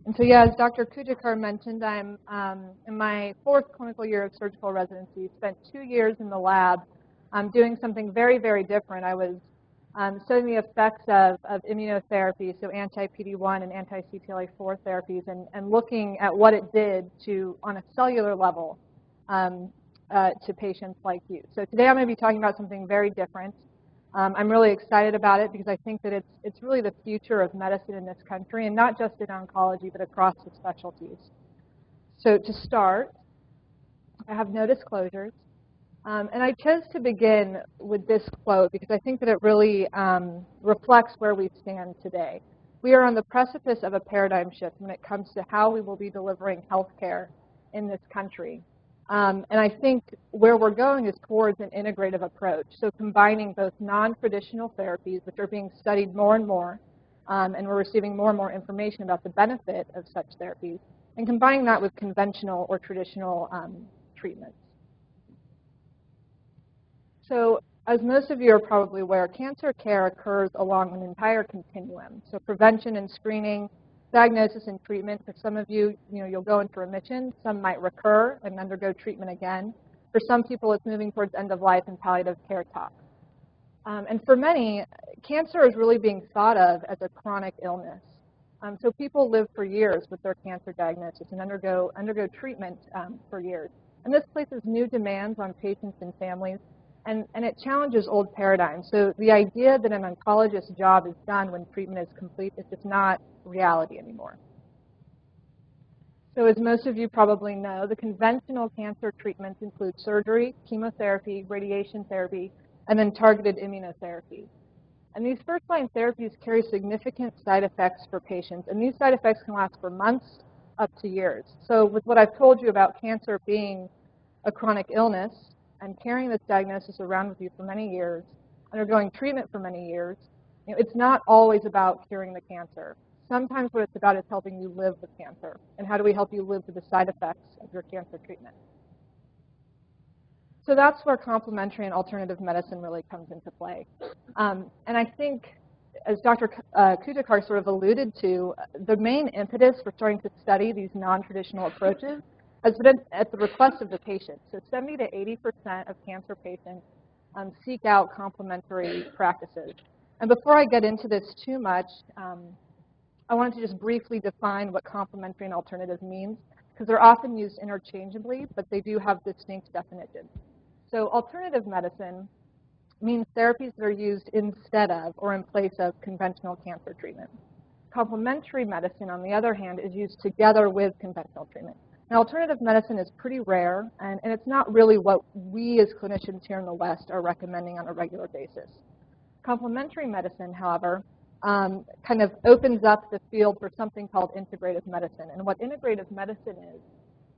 And so, yeah, as Dr. Kujakar mentioned, I'm in my 4th clinical year of surgical residency, spent 2 years in the lab doing something very, very different. I was studying the effects of immunotherapy, so anti-PD-1 and anti-CTLA-4 therapies, and looking at what it did to, on a cellular level, to patients like you. So today I'm going to be talking about something very different. I'm really excited about it because I think that it's really the future of medicine in this country, and not just in oncology, but across the specialties. So to start, I have no disclosures. And I chose to begin with this quote because I think that it really reflects where we stand today. We are on the precipice of a paradigm shift when it comes to how we will be delivering health care in this country. And I think where we're going is towards an integrative approach, so combining both non-traditional therapies, which are being studied more and more, and we're receiving more and more information about the benefit of such therapies, and combining that with conventional or traditional treatments. So as most of you are probably aware, cancer care occurs along an entire continuum, so prevention and screening, diagnosis and treatment. For some of you, you'll go into remission. Some might recur and undergo treatment again. For some people, it's moving towards end of life and palliative care talk. And for many, cancer is really being thought of as a chronic illness. So people live for years with their cancer diagnosis and undergo treatment for years. And this places new demands on patients and families, and it challenges old paradigms. So the idea that an oncologist's job is done when treatment is complete is just not reality anymore. So as most of you probably know, the conventional cancer treatments include surgery, chemotherapy, radiation therapy, and then targeted immunotherapy. And these first-line therapies carry significant side effects for patients, and these side effects can last for months up to years. So with what I've told you about cancer being a chronic illness and carrying this diagnosis around with you for many years, undergoing treatment for many years, it's not always about curing the cancer. Sometimes what it's about is helping you live with cancer, and how do we help you live with the side effects of your cancer treatment. So that's where complementary and alternative medicine really comes into play. And I think, as Dr. Kujakar sort of alluded to, the main impetus for starting to study these non-traditional approaches has been at the request of the patient. So 70 to 80% of cancer patients seek out complementary practices. And before I get into this too much, I wanted to just briefly define what complementary and alternative means, because they're often used interchangeably, but they do have distinct definitions. So alternative medicine means therapies that are used instead of or in place of conventional cancer treatment. Complementary medicine, on the other hand, is used together with conventional treatment. Now, alternative medicine is pretty rare, and it's not really what we as clinicians here in the West are recommending on a regular basis. Complementary medicine, however, kind of opens up the field for something called integrative medicine. And what integrative medicine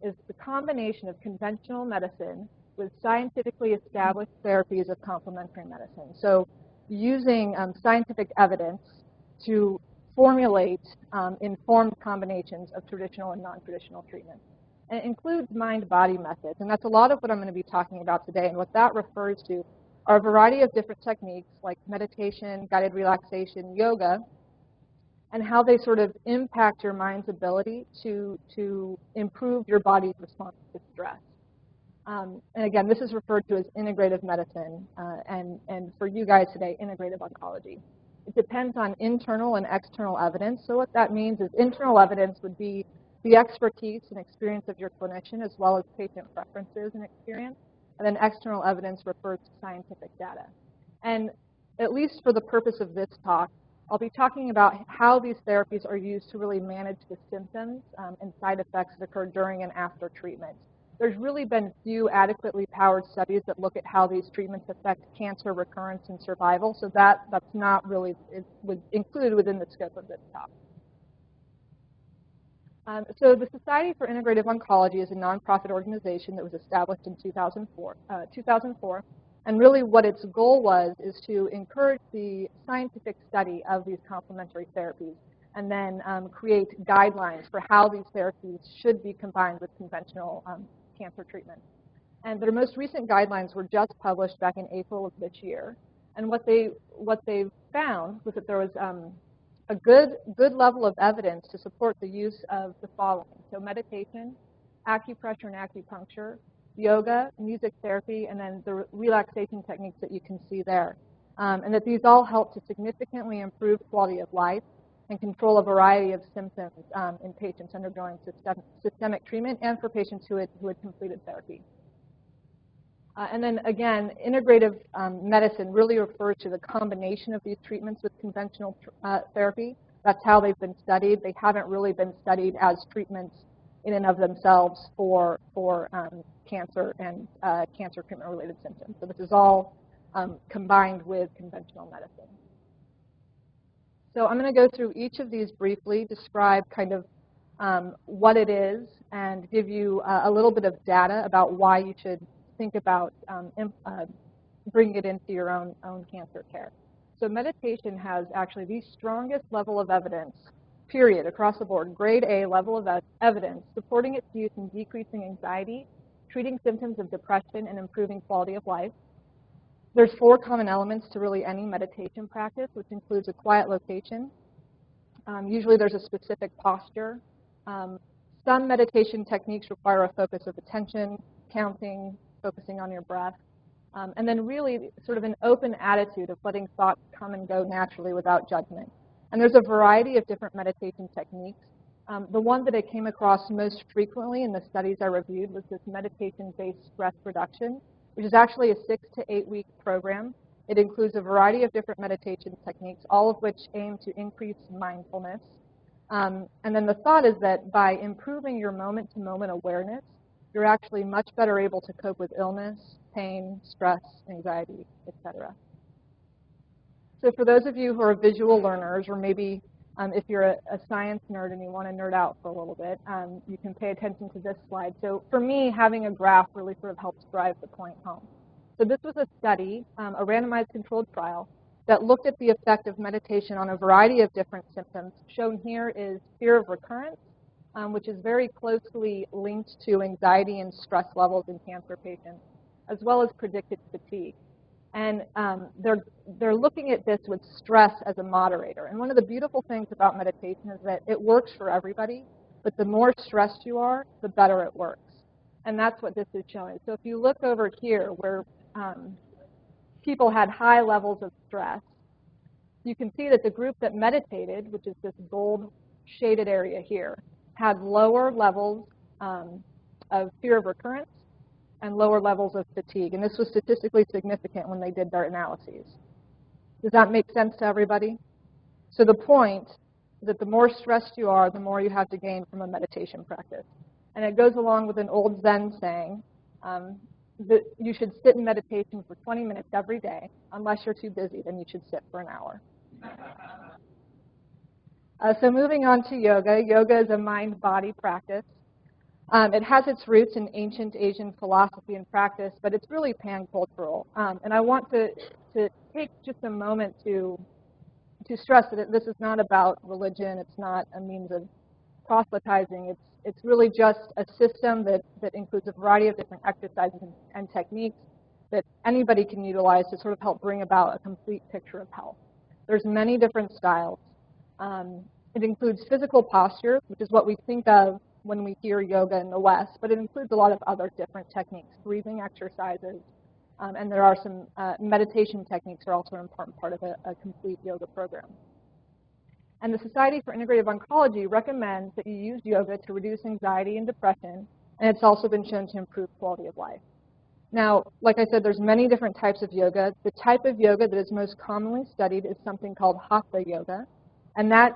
is the combination of conventional medicine with scientifically established therapies of complementary medicine. So using scientific evidence to formulate informed combinations of traditional and non-traditional treatments. And it includes mind-body methods, and that's a lot of what I'm going to be talking about today. And what that refers to are a variety of different techniques like meditation, guided relaxation, yoga, and how they sort of impact your mind's ability to improve your body's response to stress. And again, this is referred to as integrative medicine, and for you guys today, integrative oncology. It depends on internal and external evidence. So what that means is internal evidence would be the expertise and experience of your clinician, as well as patient preferences and experience. And then external evidence refers to scientific data. And at least for the purpose of this talk, I'll be talking about how these therapies are used to really manage the symptoms and side effects that occur during and after treatment. There's really been few adequately powered studies that look at how these treatments affect cancer recurrence and survival, so that's not really included within the scope of this talk. So the Society for Integrative Oncology is a nonprofit organization that was established in 2004, and really what its goal is to encourage the scientific study of these complementary therapies, and then create guidelines for how these therapies should be combined with conventional cancer treatment. And their most recent guidelines were just published back in April of this year. And what they found was that there was a good level of evidence to support the use of the following. So meditation, acupressure and acupuncture, yoga, music therapy, and then the relaxation techniques that you can see there. And that these all help to significantly improve quality of life and control a variety of symptoms in patients undergoing systemic treatment and for patients who had completed therapy. And then again, integrative medicine really refers to the combination of these treatments with conventional therapy. That's how they've been studied. They haven't really been studied as treatments in and of themselves for cancer and cancer treatment-related symptoms. So this is all combined with conventional medicine. So I'm going to go through each of these briefly, describe kind of what it is, and give you a little bit of data about why you should think about bringing it into your own cancer care. So meditation has actually the strongest level of evidence, period, across the board, grade A level of evidence, supporting its use in decreasing anxiety, treating symptoms of depression, and improving quality of life. There's 4 common elements to really any meditation practice, which includes a quiet location. Usually there's a specific posture. Some meditation techniques require a focus of attention, counting, focusing on your breath, and then really sort of an open attitude of letting thoughts come and go naturally without judgment. And there's a variety of different meditation techniques. The one that I came across most frequently in the studies I reviewed was this meditation-based stress reduction, which is actually a 6 to 8 week program. It includes a variety of different meditation techniques, all of which aim to increase mindfulness. And then the thought is that by improving your moment-to-moment awareness, you're actually much better able to cope with illness, pain, stress, anxiety, etc. So for those of you who are visual learners, or maybe if you're a science nerd and you want to nerd out for a little bit, you can pay attention to this slide. So for me, having a graph really sort of helps drive the point home. So this was a study, a randomized controlled trial, that looked at the effect of meditation on a variety of different symptoms. Shown here is fear of recurrence, which is very closely linked to anxiety and stress levels in cancer patients, as well as predicted fatigue. And they're looking at this with stress as a moderator. And one of the beautiful things about meditation is that it works for everybody, but the more stressed you are, the better it works. And that's what this is showing. So if you look over here where people had high levels of stress, you can see that the group that meditated, which is this gold shaded area here, had lower levels of fear of recurrence and lower levels of fatigue. And this was statistically significant when they did their analyses. Does that make sense to everybody? So the point is that the more stressed you are, the more you have to gain from a meditation practice. And it goes along with an old Zen saying that you should sit in meditation for 20 minutes every day. Unless you're too busy, then you should sit for an hour. So moving on to yoga. Yoga is a mind-body practice. It has its roots in ancient Asian philosophy and practice, but it's really pan-cultural. And I want to take just a moment to stress that this is not about religion. It's not a means of proselytizing. It's really just a system that includes a variety of different exercises and techniques that anybody can utilize to sort of help bring about a complete picture of health. There's many different styles. It includes physical posture, which is what we think of when we hear yoga in the West, but it includes a lot of other different techniques, breathing exercises, and there are some meditation techniques are also an important part of a complete yoga program. And the Society for Integrative Oncology recommends that you use yoga to reduce anxiety and depression, and it's also been shown to improve quality of life. Now, like I said, there's many different types of yoga. The type of yoga that is most commonly studied is something called Hatha yoga, and that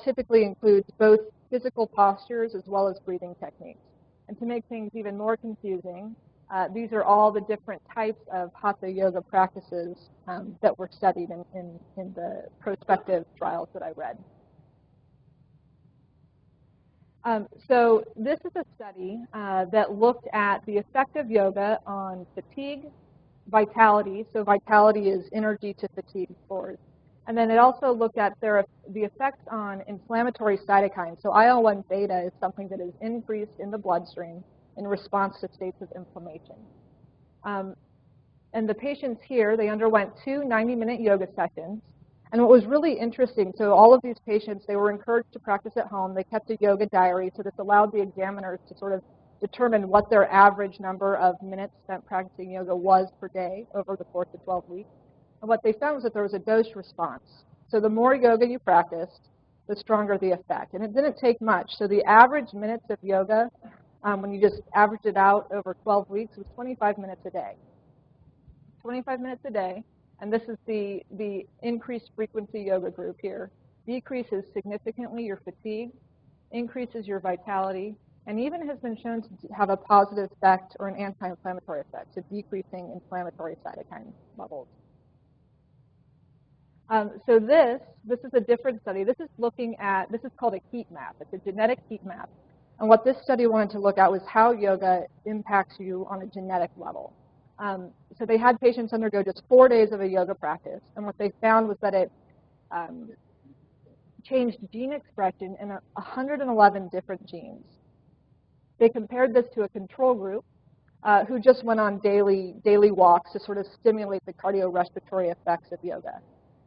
typically includes both physical postures as well as breathing techniques. And to make things even more confusing, these are all the different types of Hatha yoga practices that were studied in the prospective trials that I read. So this is a study that looked at the effect of yoga on fatigue, vitality. So vitality is energy to fatigue scores. And then it also looked at the effects on inflammatory cytokines. So IL-1 beta is something that is increased in the bloodstream in response to states of inflammation. And the patients here, they underwent 2 90-minute yoga sessions. And what was really interesting, so all of these patients, they were encouraged to practice at home. They kept a yoga diary, so this allowed the examiners to sort of determine what their average number of minutes spent practicing yoga was per day over the course of 12 weeks. And what they found was that there was a dose response. So the more yoga you practiced, the stronger the effect. And it didn't take much. So the average minutes of yoga, when you just averaged it out over 12 weeks, was 25 minutes a day. 25 minutes a day. And this is the increased frequency yoga group here. Decreases significantly your fatigue, increases your vitality, and even has been shown to have a positive effect or an anti-inflammatory effect, so decreasing inflammatory cytokine levels. So this is a different study. This is looking at, this is called a heat map. It's a genetic heat map. And what this study wanted to look at was how yoga impacts you on a genetic level. So they had patients undergo just 4 days of a yoga practice, and what they found was that it changed gene expression in 111 different genes. They compared this to a control group who just went on daily walks to sort of stimulate the cardiorespiratory effects of yoga.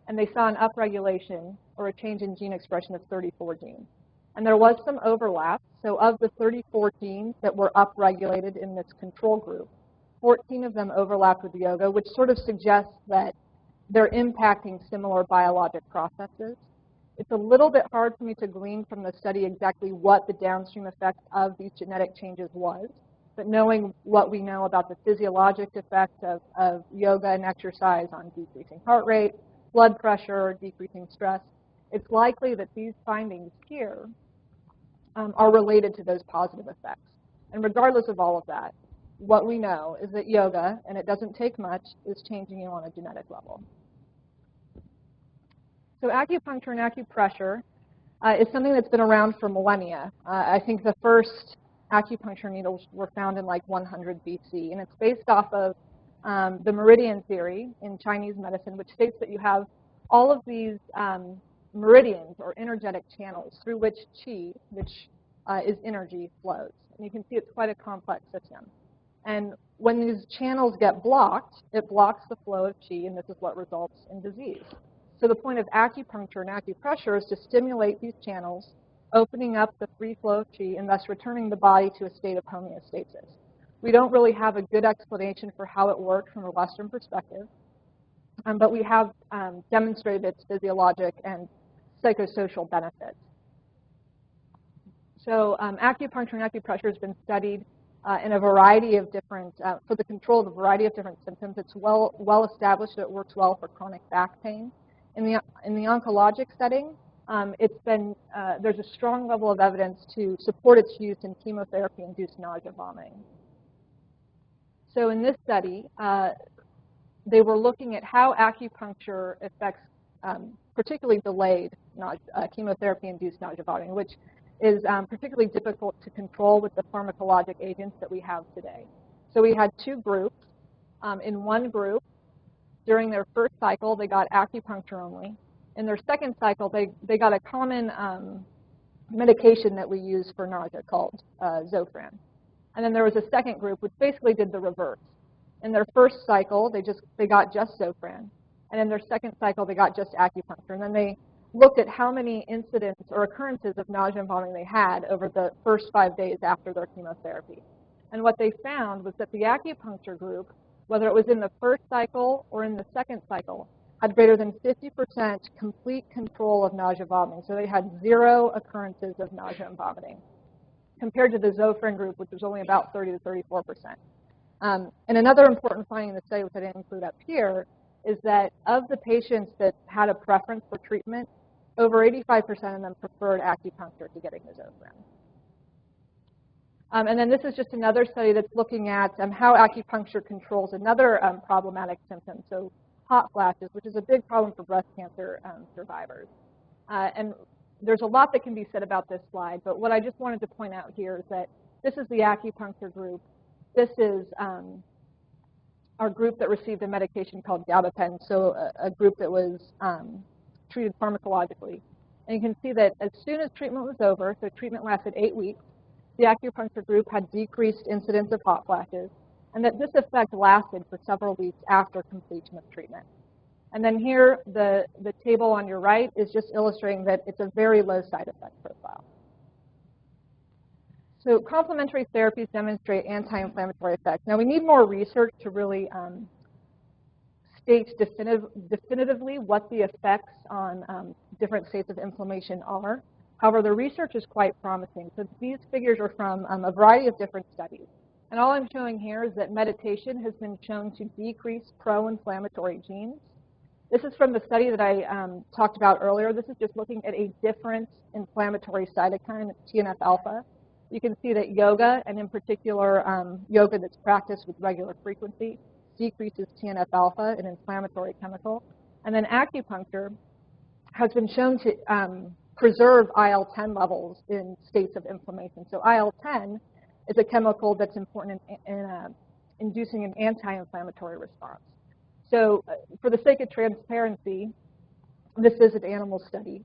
And they saw an upregulation or a change in gene expression of 34 genes. And there was some overlap. So of the 34 genes that were upregulated in this control group, 14 of them overlapped with yoga, which sort of suggests that they're impacting similar biologic processes. It's a little bit hard for me to glean from the study exactly what the downstream effect of these genetic changes was, but knowing what we know about the physiologic effect of yoga and exercise on decreasing heart rate, blood pressure, decreasing stress, it's likely that these findings here are related to those positive effects. And regardless of all of that, what we know is that yoga, and it doesn't take much, is changing you on a genetic level. So acupuncture and acupressure is something that's been around for millennia. I think the first acupuncture needles were found in like 100 BC, and it's based off of the meridian theory in Chinese medicine, which states that you have all of these meridians or energetic channels through which qi, which is energy, flows. And you can see it's quite a complex system. And when these channels get blocked, it blocks the flow of qi, and this is what results in disease. So the point of acupuncture and acupressure is to stimulate these channels, opening up the free flow of qi, and thus returning the body to a state of homeostasis. We don't really have a good explanation for how it works from a Western perspective, but we have demonstrated its physiologic and psychosocial benefits. So acupuncture and acupressure has been studied in a variety of different, for the control of a variety of different symptoms. It's well established that it works well for chronic back pain. In the oncologic setting, there's a strong level of evidence to support its use in chemotherapy-induced nausea vomiting. So in this study, they were looking at how acupuncture affects particularly delayed chemotherapy-induced nausea vomiting, which is particularly difficult to control with the pharmacologic agents that we have today. So we had two groups. In one group, during their first cycle, they got acupuncture only. In their second cycle, they got a common medication that we use for nausea called Zofran. And then there was a second group which basically did the reverse. In their first cycle, they got just Zofran. And in their second cycle, they got just acupuncture. And then they looked at how many incidents or occurrences of nausea and vomiting they had over the first 5 days after their chemotherapy. And what they found was that the acupuncture group, whether it was in the first cycle or in the second cycle, had greater than 50% complete control of nausea vomiting. So they had 0 occurrences of nausea and vomiting, compared to the Zofran group, which was only about 30 to 34%. And another important finding in the study, which I didn't include up here, is that of the patients that had a preference for treatment, over 85% of them preferred acupuncture to getting the Zofran. And then this is just another study that's looking at how acupuncture controls another problematic symptom, so hot flashes, which is a big problem for breast cancer survivors. And there's a lot that can be said about this slide, but what I just wanted to point out here is that this is the acupuncture group. This is our group that received a medication called gabapentin, so a group that was treated pharmacologically. And you can see that as soon as treatment was over, so treatment lasted 8 weeks, the acupuncture group had decreased incidence of hot flashes, and that this effect lasted for several weeks after completion of treatment. And then here, the table on your right is just illustrating that it's a very low side effect profile. So complementary therapies demonstrate anti-inflammatory effects. Now, we need more research to really state definitively what the effects on different states of inflammation are. However, the research is quite promising. So these figures are from a variety of different studies. And all I'm showing here is that meditation has been shown to decrease pro-inflammatory genes. This is from the study that I talked about earlier. This is just looking at a different inflammatory cytokine, TNF-alpha. You can see that yoga, and in particular yoga that's practiced with regular frequency, decreases TNF-alpha, an inflammatory chemical. And then acupuncture has been shown to preserve IL-10 levels in states of inflammation. So IL-10 is a chemical that's important in inducing an anti-inflammatory response. So for the sake of transparency, this is an animal study.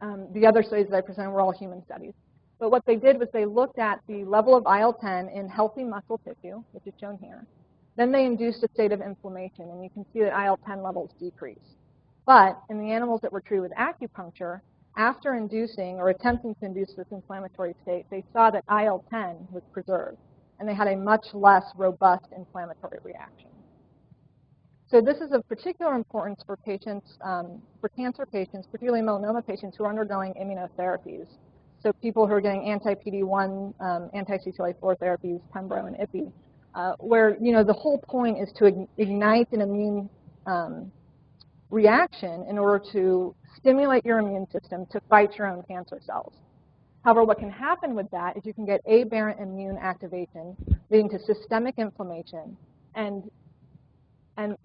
The other studies that I presented were all human studies. But what they did was they looked at the level of IL-10 in healthy muscle tissue, which is shown here. Then they induced a state of inflammation, and you can see that IL-10 levels decrease. But in the animals that were treated with acupuncture, after inducing or attempting to induce this inflammatory state, they saw that IL-10 was preserved, and they had a much less robust inflammatory reaction. So this is of particular importance for patients, for cancer patients, particularly melanoma patients who are undergoing immunotherapies. So people who are getting anti-PD-1, anti-CTLA-4 therapies, Pembro and Ipi, where the whole point is to ignite an immune reaction in order to stimulate your immune system to fight your own cancer cells. However, what can happen with that is you can get aberrant immune activation, leading to systemic inflammation, and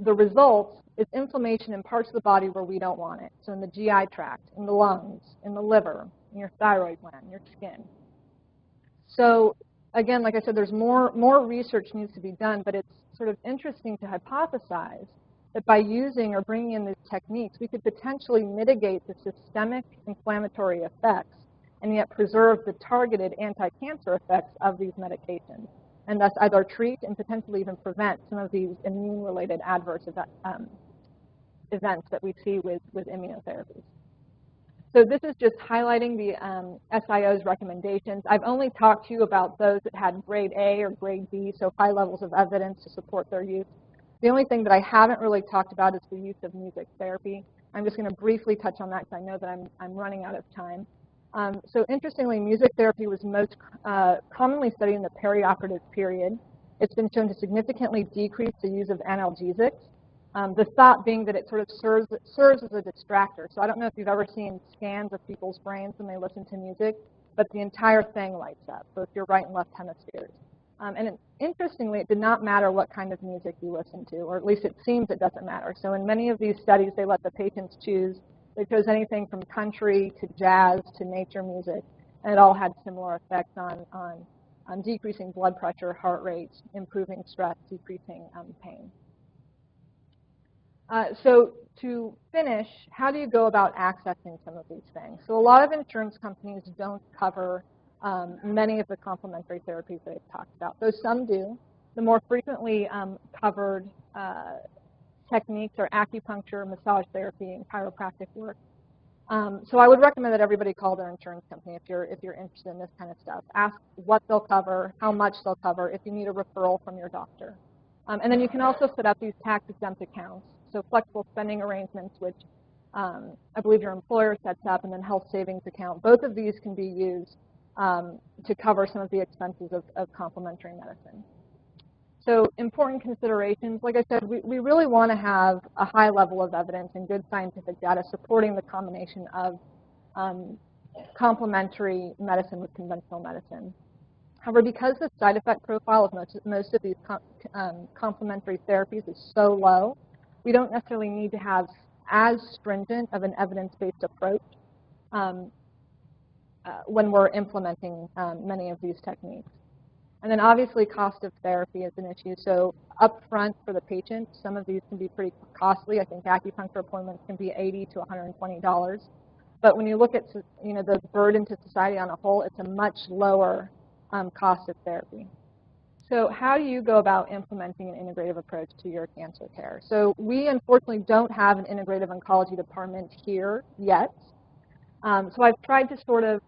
the result is inflammation in parts of the body where we don't want it. So in the GI tract, in the lungs, in the liver, in your thyroid gland, your skin. So again, like I said, there's more research needs to be done, but it's sort of interesting to hypothesize that by using or bringing in these techniques, we could potentially mitigate the systemic inflammatory effects and yet preserve the targeted anti-cancer effects of these medications, and thus either treat and potentially even prevent some of these immune-related adverse events that we see with immunotherapies. So this is just highlighting the SIO's recommendations. I've only talked to you about those that had grade A or grade B, so high levels of evidence to support their use. The only thing that I haven't really talked about is the use of music therapy. I'm just going to briefly touch on that because I know that I'm running out of time. So interestingly, music therapy was most commonly studied in the perioperative period. It's been shown to significantly decrease the use of analgesics. The thought being that it sort of serves as a distractor. So I don't know if you've ever seen scans of people's brains when they listen to music, but the entire thing lights up, both your right and left hemispheres. Interestingly, it did not matter what kind of music you listened to, or at least it seems it doesn't matter. So in many of these studies, they let the patients choose. They chose anything from country to jazz to nature music, and it all had similar effects on decreasing blood pressure, heart rate, improving stress, decreasing pain. So to finish, how do you go about accessing some of these things? So a lot of insurance companies don't cover many of the complementary therapies that I've talked about, though some do. The more frequently covered techniques are acupuncture, massage therapy, and chiropractic work. So I would recommend that everybody call their insurance company if you're interested in this kind of stuff. Ask what they'll cover, how much they'll cover, if you need a referral from your doctor. And then you can also set up these tax-exempt accounts, so flexible spending arrangements, which I believe your employer sets up, and then health savings account. Both of these can be used to cover some of the expenses of complementary medicine. So important considerations, like I said, we really want to have a high level of evidence and good scientific data supporting the combination of complementary medicine with conventional medicine. However, because the side effect profile of most of these complementary therapies is so low, we don't necessarily need to have as stringent of an evidence-based approach when we're implementing many of these techniques. And then obviously cost of therapy is an issue. So upfront for the patient, some of these can be pretty costly. I think acupuncture appointments can be $80 to $120. But when you look at the burden to society on a whole, it's a much lower cost of therapy. So how do you go about implementing an integrative approach to your cancer care? So we unfortunately don't have an integrative oncology department here yet. So I've tried to sort of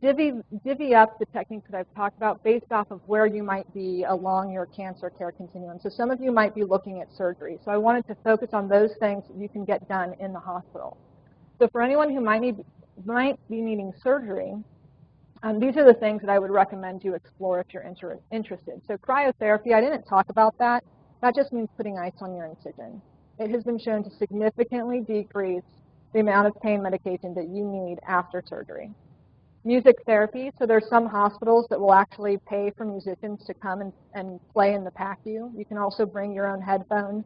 divvy up the techniques that I've talked about based off of where you might be along your cancer care continuum. So some of you might be looking at surgery. So I wanted to focus on those things that you can get done in the hospital. So for anyone who might be needing surgery, these are the things that I would recommend you explore if you're interested. So cryotherapy, I didn't talk about that. That just means putting ice on your incision. It has been shown to significantly decrease the amount of pain medication that you need after surgery. Music therapy, so there's some hospitals that will actually pay for musicians to come and play in the PACU. You can also bring your own headphones,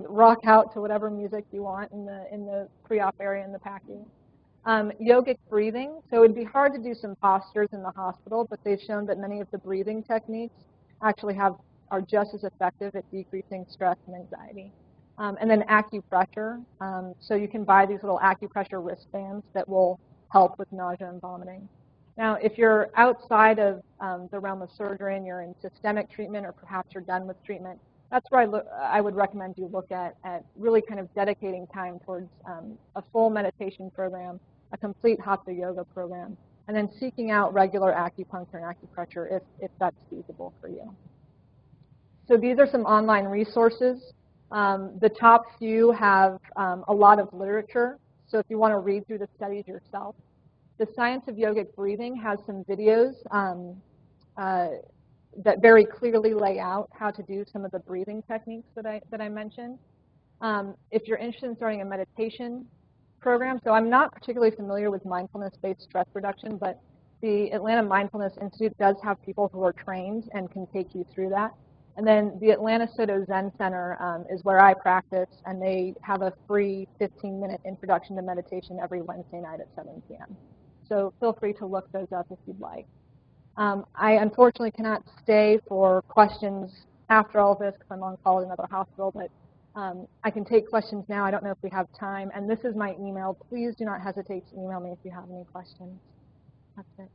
rock out to whatever music you want in the pre-op area in the PACU. Yogic breathing, so it would be hard to do some postures in the hospital, but they've shown that many of the breathing techniques actually are just as effective at decreasing stress and anxiety. And then acupressure, so you can buy these little acupressure wristbands that will help with nausea and vomiting. Now, if you're outside of the realm of surgery and you're in systemic treatment, or perhaps you're done with treatment, that's where I would recommend you look at really kind of dedicating time towards a full meditation program, a complete hatha yoga program, and then seeking out regular acupuncture and acupressure if that's feasible for you. So these are some online resources. The top few have a lot of literature, so if you want to read through the studies yourself. The Science of Yogic Breathing has some videos that very clearly lay out how to do some of the breathing techniques that I mentioned. If you're interested in starting a meditation program, so I'm not particularly familiar with mindfulness-based stress reduction, but the Atlanta Mindfulness Institute does have people who are trained and can take you through that. And then the Atlanta Soto Zen Center is where I practice, and they have a free 15-minute introduction to meditation every Wednesday night at 7 p.m. So feel free to look those up if you'd like. I unfortunately cannot stay for questions after all of this because I'm on call at another hospital, but I can take questions now. I don't know if we have time. And this is my email. Please do not hesitate to email me if you have any questions. That's it.